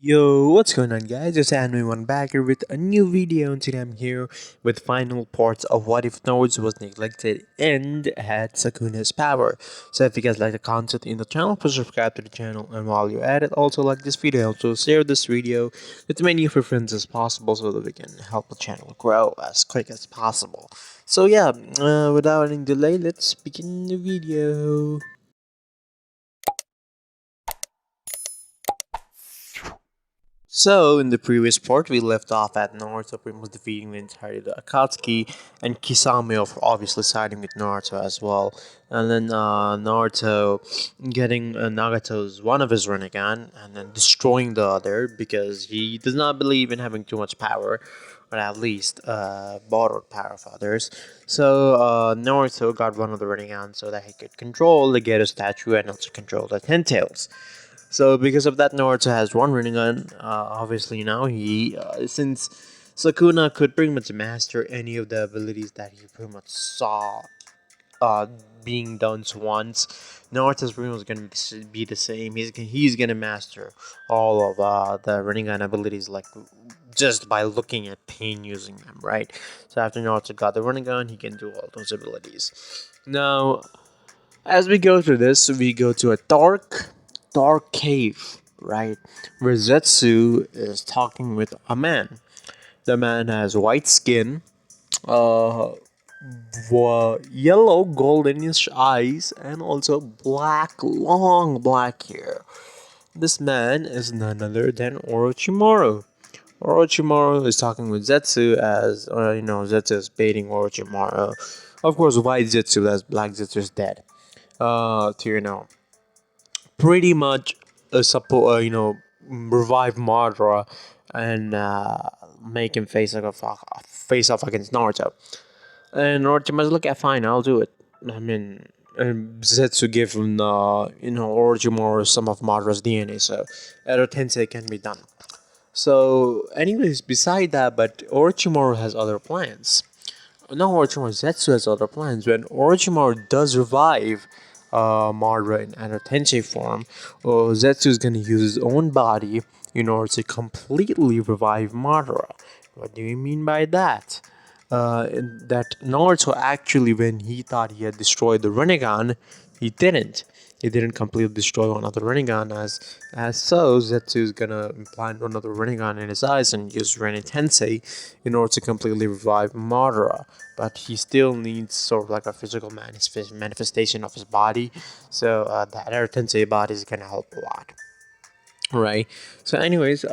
Yo, what's going on guys? It's Anime1 back here with a new video, and today I'm here with final parts of What If Naruto was neglected and had Sukuna's power. So if you guys like the content in the channel, please subscribe to the channel, and while you're at it, also like this video, also share this video with as many of your friends as possible so that we can help the channel grow as quick as possible. So yeah, without any delay, let's begin the video. So, in the previous part, we left off at Naruto pretty much defeating the entirety of the Akatsuki, and Kisame of obviously siding with Naruto as well. And then Naruto getting Nagato's one of his Rinnegan, and then destroying the other because he does not believe in having too much power, or at least borrowed power of others. So, Naruto got one of the Rinnegan so that he could control the Geto statue and also control the Ten Tails. So because of that, Naruto has one Rinnegan. Obviously now since Sukuna could pretty much master any of the abilities that he pretty much saw uh, being done once, Naruto's pretty much gonna be the same. He's gonna master all of the Rinnegan abilities like just by looking at Pain using them, right? So after Naruto got the Rinnegan, he can do all those abilities. Now as we go through this, we go to a dark cave, right? Where Zetsu is talking with a man. The man has white skin, uh, yellow goldenish eyes, and also long black hair. This man is none other than Orochimaru. Orochimaru is talking with Zetsu as, Zetsu is baiting Orochimaru. Of course, white Zetsu, as black Zetsu is dead. To pretty much revive Madara and make him face off against Naruto. And Naruto must look at fine, I'll do it. I mean, Zetsu give him Orochimaru some of Madara's DNA, so Edo Tensei can be done. So, anyways, beside that, but Orochimaru has other plans. No, Orochimaru Zetsu has other plans. When Orochimaru does revive Madara in Anotensei form, Zetsu is going to use his own body in order to completely revive Madara. What do you mean by that? That Naruto actually, when he thought he had destroyed the Rinnegan, he didn't. He didn't completely destroy another Rinnegan, as so Zetsu is gonna implant another Rinnegan in his eyes and use Renin Tensei in order to completely revive Madara. But he still needs sort of like a physical manifestation of his body, so that Renin Tensei body is gonna help a lot, right? So, anyways,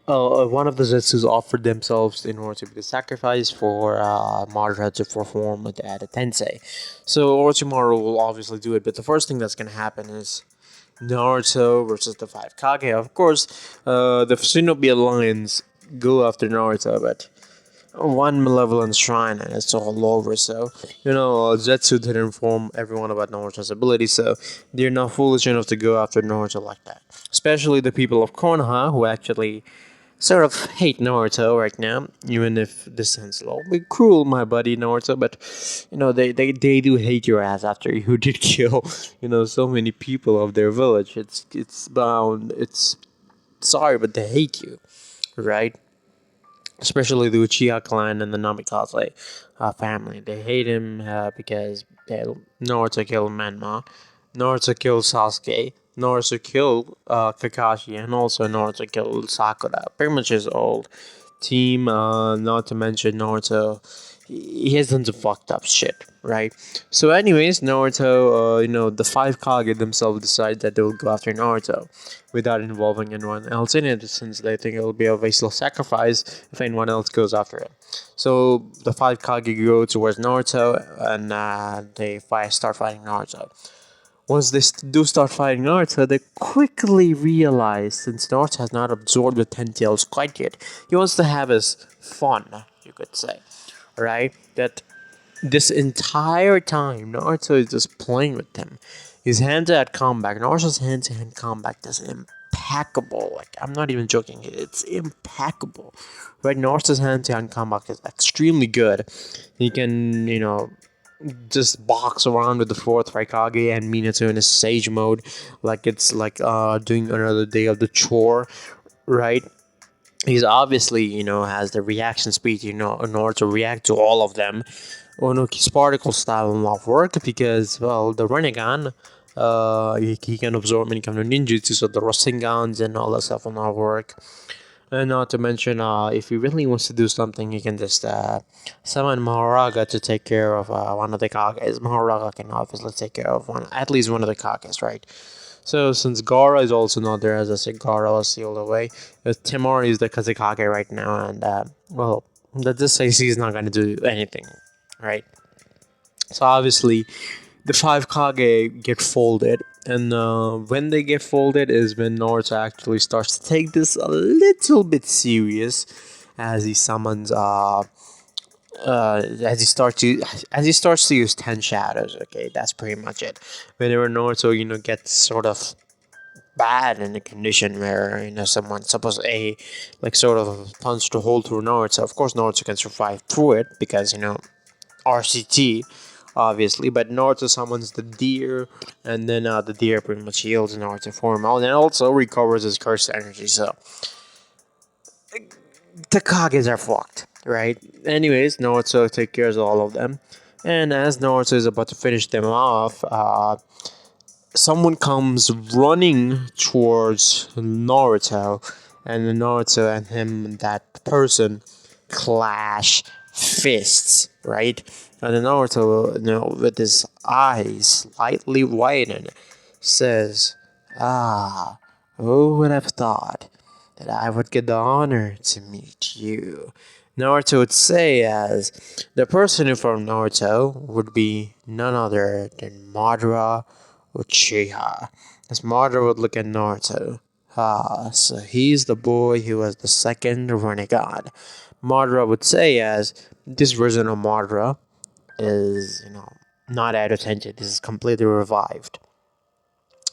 one of the Zetsus offered themselves in order to be the sacrifice for Madara to perform with the Ada Tensei. So Orochimaru will obviously do it, but the first thing that's going to happen is Naruto versus the Five Kage. Of course, the Shinobi Alliance go after Naruto, but one malevolent shrine and it's all over. So, Zetsu did inform everyone about Naruto's ability, so they're not foolish enough to go after Naruto like that. Especially the people of Konoha, who actually sort of hate Naruto right now, even if this sounds a little bit cruel, my buddy Naruto, but they do hate your ass after you did kill so many people of their village. It's sorry, but they hate you, right? Especially the Uchiha clan and the Namikaze family. They hate him because Naruto killed Menma, Naruto killed Sasuke, Naruto killed Kakashi, and also Naruto killed Sakura. Pretty much his old team, not to mention Naruto. He has done some fucked up shit, right? So, anyways, Naruto, the five Kage themselves decide that they will go after Naruto without involving anyone else in it, since they think it will be a wasteful sacrifice if anyone else goes after it. So, the five Kage go towards Naruto and they start fighting Naruto. Once they do start fighting Naruto, they quickly realize, since Naruto has not absorbed the Ten Tails quite yet, he wants to have his fun, you could say, right? That this entire time, Naruto is just playing with them. His hand-to-hand combat, Naruto's hand-to-hand combat is impeccable. Like, I'm not even joking, it's impeccable. Right, Naruto's hand-to-hand combat is extremely good. He can, just box around with the fourth Raikage and Minato in a sage mode, like it's like doing another day of the chore, right? He's obviously, has the reaction speed, in order to react to all of them. Onuki's particle style will not work because, well, the Renegan, he can absorb many kind of ninjutsu, so the Rasengans and all that stuff will not work. And not to mention, if he really wants to do something, he can just summon Maharaga to take care of one of the Kages. Maharaga can obviously take care of at least one of the Kages, right? So since Gara is also not there, as I said, Gara was sealed away. Timori is the Kazekage right now, and well, that just says he's not going to do anything, right? So obviously, the five Kage get folded, and when they get folded is when Naruto actually starts to take this a little bit serious, as he summons as he starts to use 10 shadows. Okay, that's pretty much it. Whenever Naruto gets sort of bad in a condition where someone's supposed a like sort of punch to hold through Naruto. Of course, Naruto can survive through it because RCT, obviously. But Naruto summons the deer, and then the deer pretty much heals Naruto form out, and also recovers his cursed energy. So the Kages are fucked, right? Anyways, Naruto takes care of all of them, and as Naruto is about to finish them off, someone comes running towards Naruto, and Naruto and him, that person, clash fists, right? And then Naruto, with his eyes slightly widened, says, "Ah, who would have thought that I would get the honor to meet you?" Naruto would say, as the person in front of Naruto would be none other than Madara Uchiha. As Madara would look at Naruto. Ah, so he's the boy who was the second Rinnegan. Madara would say, as this version of Madara is, not out of attention. This is completely revived.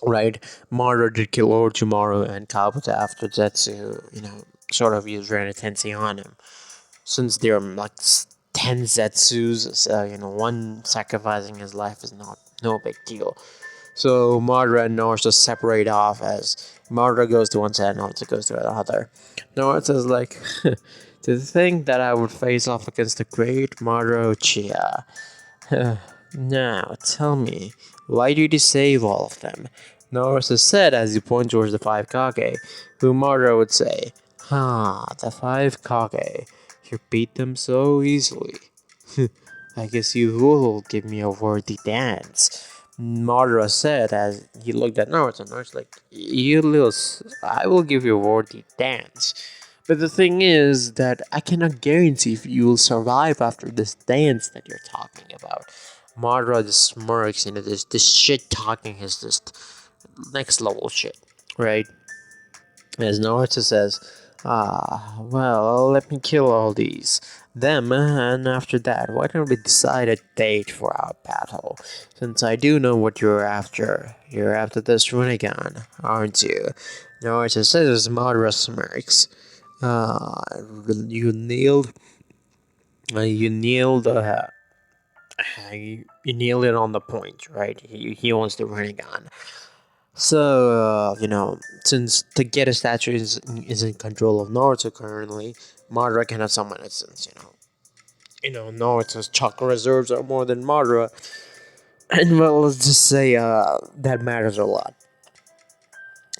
Right? Madara did kill Orochimaru and Kabuto after Zetsu, sort of used Ren Tensei on him. Since there are like 10 Zetsus, so, one sacrificing his life is not no big deal. So Madara and Naruto separate off, as Madara goes to one side and Naruto goes to the other. Naruto's like, to think that I would face off against the great Madara Uchiha. Now, tell me, why did you save all of them? Naruto said as he pointed towards the five Kage, who Madara would say, the five Kage. You beat them so easily. I guess you will give me a worthy dance. Madara said as he looked at Naruto. Naruto's like, I will give you a worthy dance. But the thing is that I cannot guarantee if you will survive after this dance that you're talking about. Madara just smirks, this shit talking is just next level shit, right? As Naruto says, well, let me kill all these. Them, and after that, why don't we decide a date for our battle? Since I do know what you're after. You're after this Rinnegan, aren't you? Naruto says as Madara smirks. You nailed. You nailed. You nailed it on the point, right? He wants the Rinnegan. So, since Takeda's statue is in control of Naruto currently, Madara cannot summon it since, Naruto's chakra reserves are more than Madara. And, well, let's just say that matters a lot.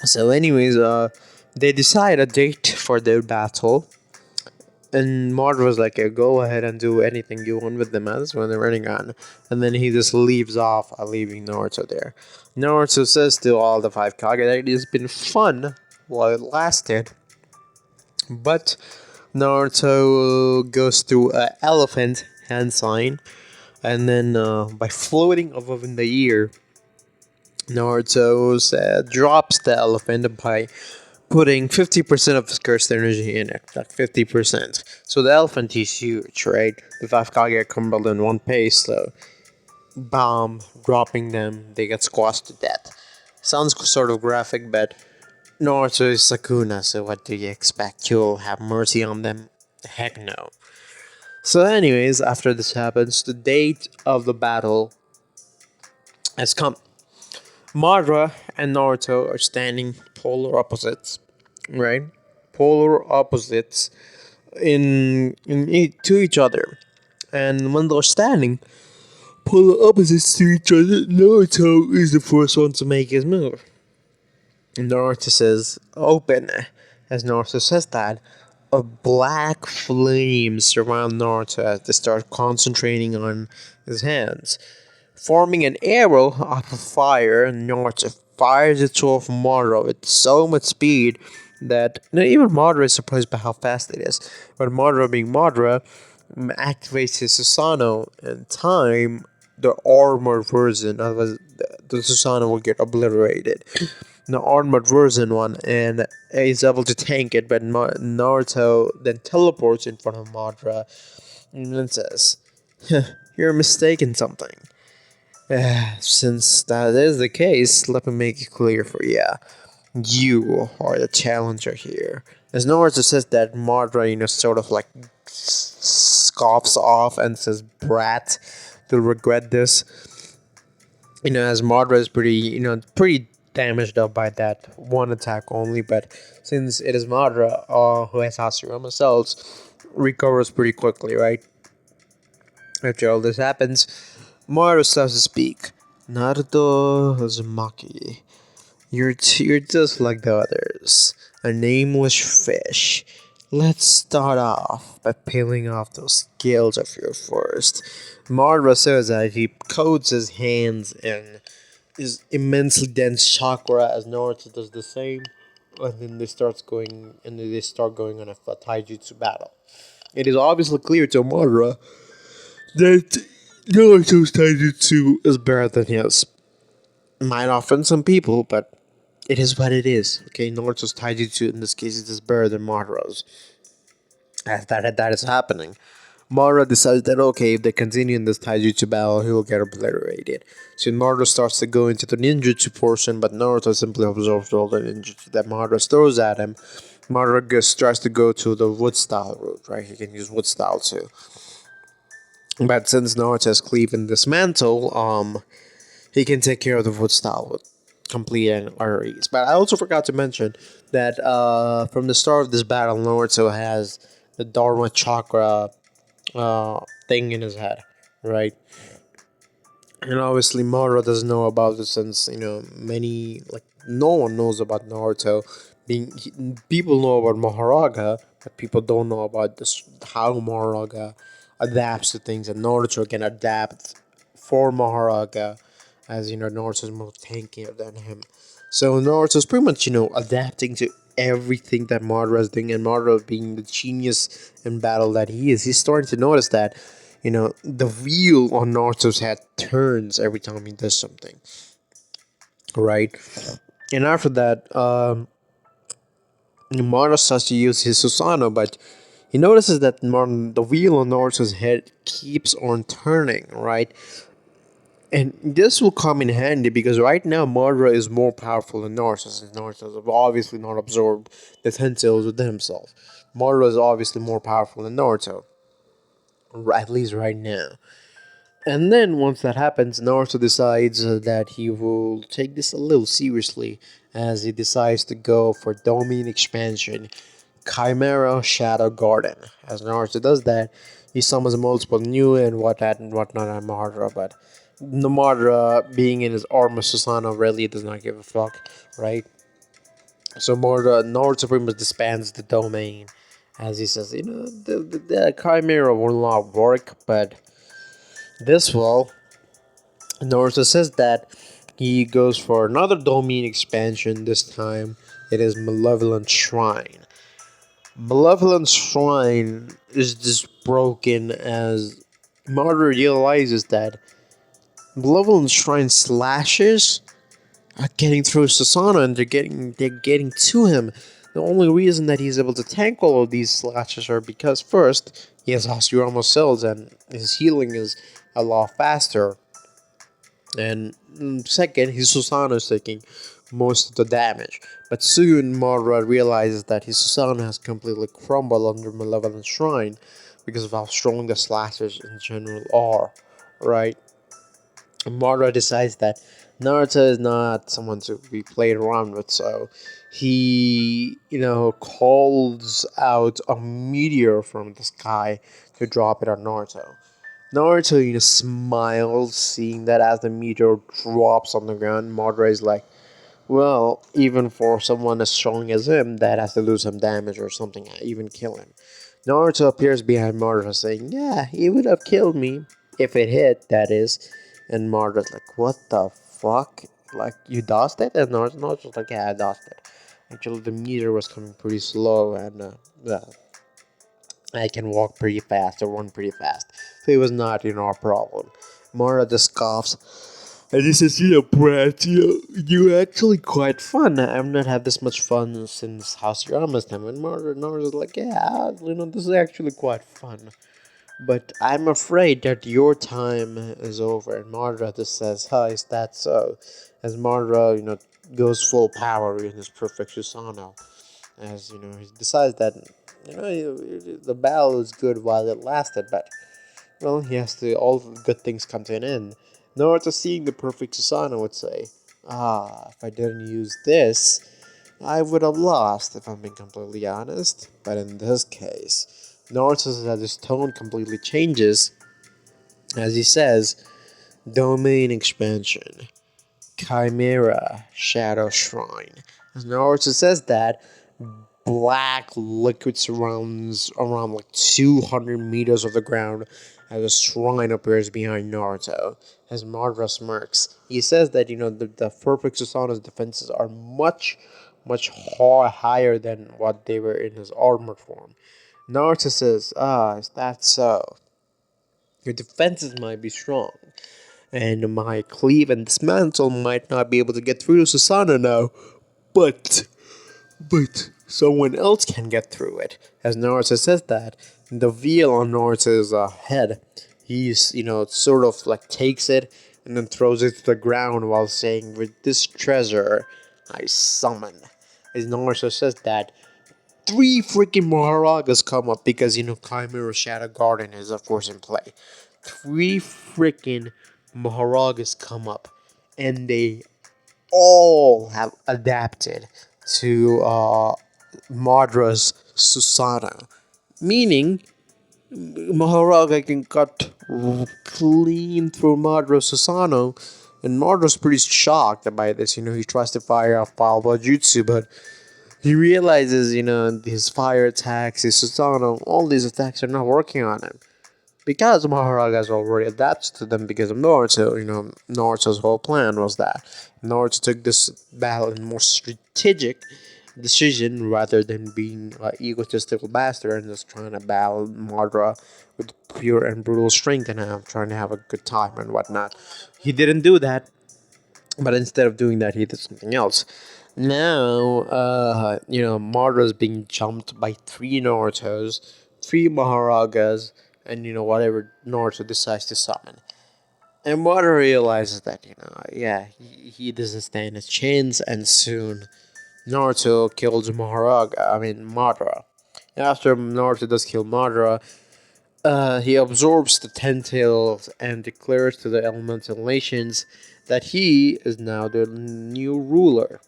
So, anyways, they decide a date for their battle. And Madara was like, go ahead and do anything you want with them as when they're running on. And then he just leaves off, leaving Naruto there. Naruto says to all the five Kage that it has been fun while it lasted. But Naruto goes through an elephant hand sign. And then by floating above in the air, Naruto drops the elephant by putting 50% of his cursed energy in it, like 50%. So the elephant is huge, right? The five Kage are crumbled in one pace, so bomb, dropping them, they get squashed to death. Sounds sort of graphic, but Naruto is Sukuna, so what do you expect? You'll have mercy on them? Heck no. So anyways, after this happens, the date of the battle has come. Madara and Naruto are standing polar opposites, right? polar opposites to each other. And when they're standing polar opposites to each other, Naruto is the first one to make his move. Naruto says, "Open." As Naruto says that, a black flame surround Naruto as they start concentrating on his hands, forming an arrow of fire. Naruto fires it off Madara with so much speed that even Madara is surprised by how fast it is. But Madara, being Madara, activates his Susanoo in time. The armored version of the Susanoo will get obliterated. The armored version one, and is able to tank it, but Naruto then teleports in front of Madara and then says, "You're mistaken something." Since that is the case, let me make it clear for you. You are the challenger here. As Naruto says that, Madara, sort of like scoffs off and says, "Brat, you'll regret this." As Madara is pretty damaged up by that one attack only, but since it is Madara who has Hashirama cells, recovers pretty quickly, right? After all this happens, Madara starts to speak. "Naruto Uzumaki, you're just like the others, a nameless fish. Let's start off by peeling off those scales of yours first." Madara says that he coats his hands in his immensely dense chakra as Naruto does the same, and then they start going on a taijutsu battle. It is obviously clear to Madara that Naruto's taijutsu is better than his. Might offend some people, but it is what it is. Okay, Naruto's taijutsu in this case is better than Madara's. As that is happening, Madara decides that okay, if they continue in this taijutsu battle, he will get obliterated. So Naruto starts to go into the ninjutsu portion, but Naruto simply absorbs all the ninjutsu that Madara throws at him. Madara tries to go to the wood style route, right? He can use wood style too. But since Naruto has cleave and dismantle, he can take care of the wood style with complete and utter ease. But I also forgot to mention that from the start of this battle, Naruto has the Dharma Chakra thing in his head, right? And obviously, Madara doesn't know about this since many no one knows about Naruto. People know about Maharaga, but people don't know about this how Maharaga adapts to things, and Naruto can adapt for Maharaga, as Naruto's more tankier than him. So Naruto's pretty much adapting to everything that Madara is doing, and Madara being the genius in battle that he is, he's starting to notice that the wheel on Naruto's head turns every time he does something, right? And after that, Madara starts to use his Susanoo, but he notices that the wheel on Naruto's head keeps on turning, right? And this will come in handy because right now Madara is more powerful than Naruto, since Naruto has obviously not absorbed the 10 cells within himself. Madara is obviously more powerful than Naruto, at least right now. And then once that happens, Naruto decides that he will take this a little seriously as he decides to go for domain expansion, Chimera Shadow Garden. As Naruto does that, he summons multiple new and whatnot on Madara, but Madara being in his armor Susanoo really does not give a fuck, right? So Naruto pretty much disbands the domain as he says, the Chimera will not work, but this will. Naruto says that he goes for another domain expansion. This time it is Malevolent Shrine. Malevolent Shrine is just broken as Madara realizes that Malevolent Shrine slashes are getting through Susanoo and they're getting to him. The only reason that he's able to tank all of these slashes are because first he has Hashirama cells and his healing is a lot faster. And second, his Susanoo is taking most of the damage. But soon, Madara realizes that his Susanoo has completely crumbled under Malevolent Shrine because of how strong the slashers in general are, right? And Madara decides that Naruto is not someone to be played around with, so he calls out a meteor from the sky to drop it on Naruto. Naruto smiles seeing that as the meteor drops on the ground. Madara is like, well, even for someone as strong as him, that has to do some damage or something, even kill him. Naruto appears behind Madara saying, yeah, he would have killed me if it hit, that is. And Madara's like, what the fuck? Like, you dodged it? And Naruto's like, yeah, I dodged it. Actually, the meter was coming pretty slow, and well, I can walk pretty fast or run pretty fast. So it was not, a problem. Madara just scoffs. And he says, Brad, you're actually quite fun. I've not had this much fun since House Yama's time. And Mara's like, yeah, this is actually quite fun. But I'm afraid that your time is over. And Mara just says, huh, is that so? As Mara, goes full power in his perfect Susanoo. As, he decides that, the battle is good while it lasted, but well, yes, all good things come to an end. Naruto, seeing the perfect Susanoo, would say, ah, if I didn't use this, I would have lost, if I'm being completely honest. But in this case, Naruto says that his tone completely changes as he says, domain expansion, Chimera, Shadow Shrine. As Naruto says that, black liquid surrounds around like 200 meters of the ground as a shrine appears behind Naruto. As Madara smirks, he says that the perfect Susanoo's defenses are much higher than what they were in his armored form. Naruto says, "Ah, is that so? Your defenses might be strong, and my cleave and dismantle might not be able to get through to Susanoo now, but someone else can get through it." As Naruto says that, the veil on Naruto's head, he's, sort of like takes it and then throws it to the ground while saying, with this treasure, I summon. As Naruto says that, three freaking Maharagas come up because, Chimera Shadow Garden is, of course, in play. Three freaking Maharagas come up and they all have adapted to Madra's Susanoo, meaning Maharaga can cut clean through Madra's Susanoo, and Madra's pretty shocked by this. He tries to fire a Falba Jutsu, but he realizes, his fire attacks, his Susanoo, all these attacks are not working on him because Maharagas already adapted to them because of Naruto. Naruto's whole plan was that Naruto took this battle in more strategic decision rather than being an egotistical bastard and just trying to battle Madara with pure and brutal strength and trying to have a good time and whatnot. He didn't do that, but instead of doing that, he did something else. Now, Madara's being jumped by three Narutos, three Maharagas, and whatever Naruto decides to summon. And Madara realizes that yeah, he doesn't stand a chance, and soon Naruto kills Madara. After Naruto does kill Madara, he absorbs the Ten Tails and declares to the Elemental Nations that he is now the new ruler,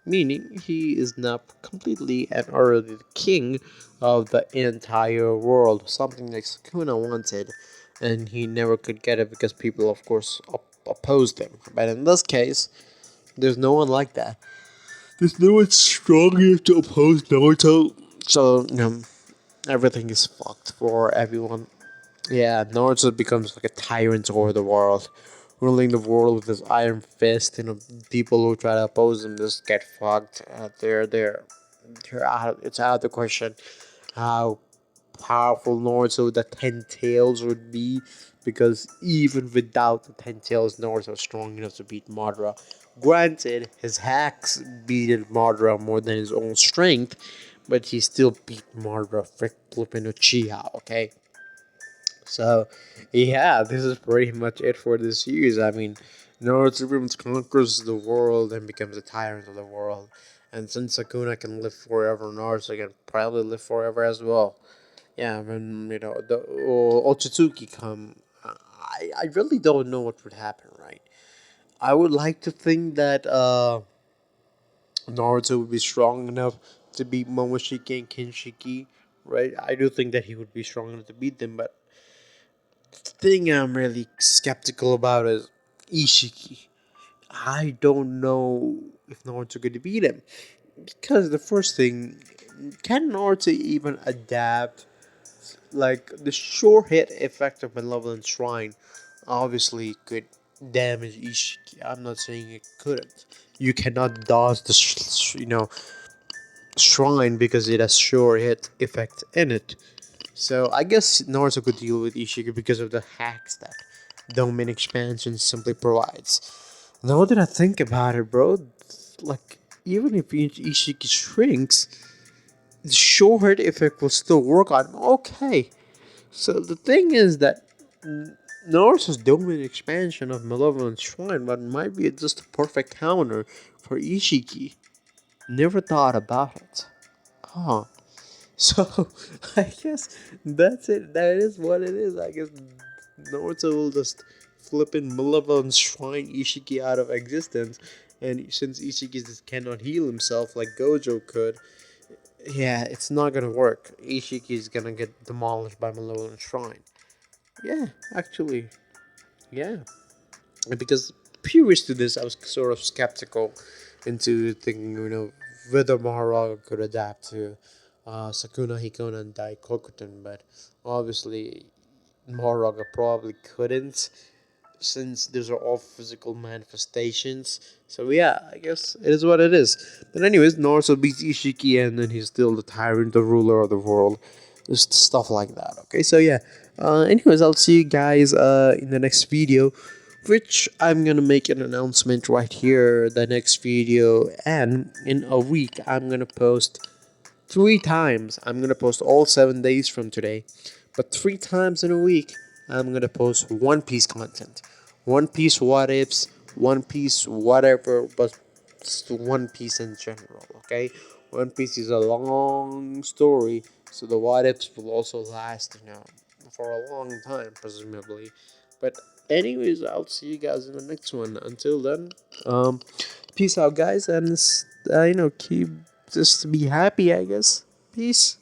meaning he is now completely and utterly the king of the entire world, something that Sukuna wanted, and he never could get it because people, of course, opposed him. But in this case, there's no one like that. There's no one strong enough to oppose Naruto, so everything is fucked for everyone. Yeah, Naruto becomes like a tyrant over the world, ruling the world with his iron fist. People who try to oppose him just get fucked. They're out. It's out of the question how powerful Naruto the Ten Tails would be, because even without the Ten Tails, Naruto is strong enough to beat Madara. Granted, his hacks beat Madara more than his own strength, but he still beat Madara flipping Uchiha. Okay. So, yeah, this is pretty much it for this series. I mean, Naruto conquers the world and becomes a tyrant of the world. And since Sukuna can live forever, Naruto can probably live forever as well. Yeah, when, the Otsutsuki come, I really don't know what would happen, right? I would like to think that Naruto would be strong enough to beat Momoshiki and Kinshiki, right? I do think that he would be strong enough to beat them, but the thing I'm really skeptical about is Ishiki. I don't know if Naruto could beat him. Because the first thing, can Naruto even adapt? Like, the sure hit effect of Malevolent Shrine obviously could damage Ishiki. I'm not saying it couldn't. You cannot dodge the, shrine because it has sure hit effect in it. So I guess Naruto could deal with Ishiki because of the hacks that Domain Expansion simply provides. Now that I think about it, bro, like even if Ishiki shrinks, the sure hit effect will still work on him. Okay, so the thing is that Naruto's Domain Expansion of Malevolent Shrine, but might be just a perfect counter for Ishiki. Never thought about it. Huh. So I guess that's it. That is what it is. I guess Naruto will just flip in Malevolent Shrine Ishiki out of existence, and since Ishiki just cannot heal himself like Gojo could, yeah, it's not gonna work. Ishiki is gonna get demolished by Malevolent Shrine. Yeah, actually, yeah. Because previous to this, I was sort of skeptical into thinking, whether Maharaga could adapt to Sukuna, Hikona, and Daikokuton, but obviously Maharaga probably couldn't, since those are all physical manifestations. So yeah, I guess it is what it is. But anyways, Naruto beats Ishiki, and then he's still the tyrant, the ruler of the world. Just stuff like that. Okay, so yeah. Anyways, I'll see you guys in the next video, which I'm gonna make an announcement right here. The next video, and in a week, I'm gonna post 3 times. I'm gonna post all 7 days from today, but 3 times in a week, I'm gonna post One Piece content. One Piece what ifs, One Piece whatever, but just One Piece in general. Okay, One Piece is a long story, so the what ifs will also last, for a long time, presumably. But anyways, I'll see you guys in the next one. Until then, peace out, guys, and keep just be happy, I guess. Peace.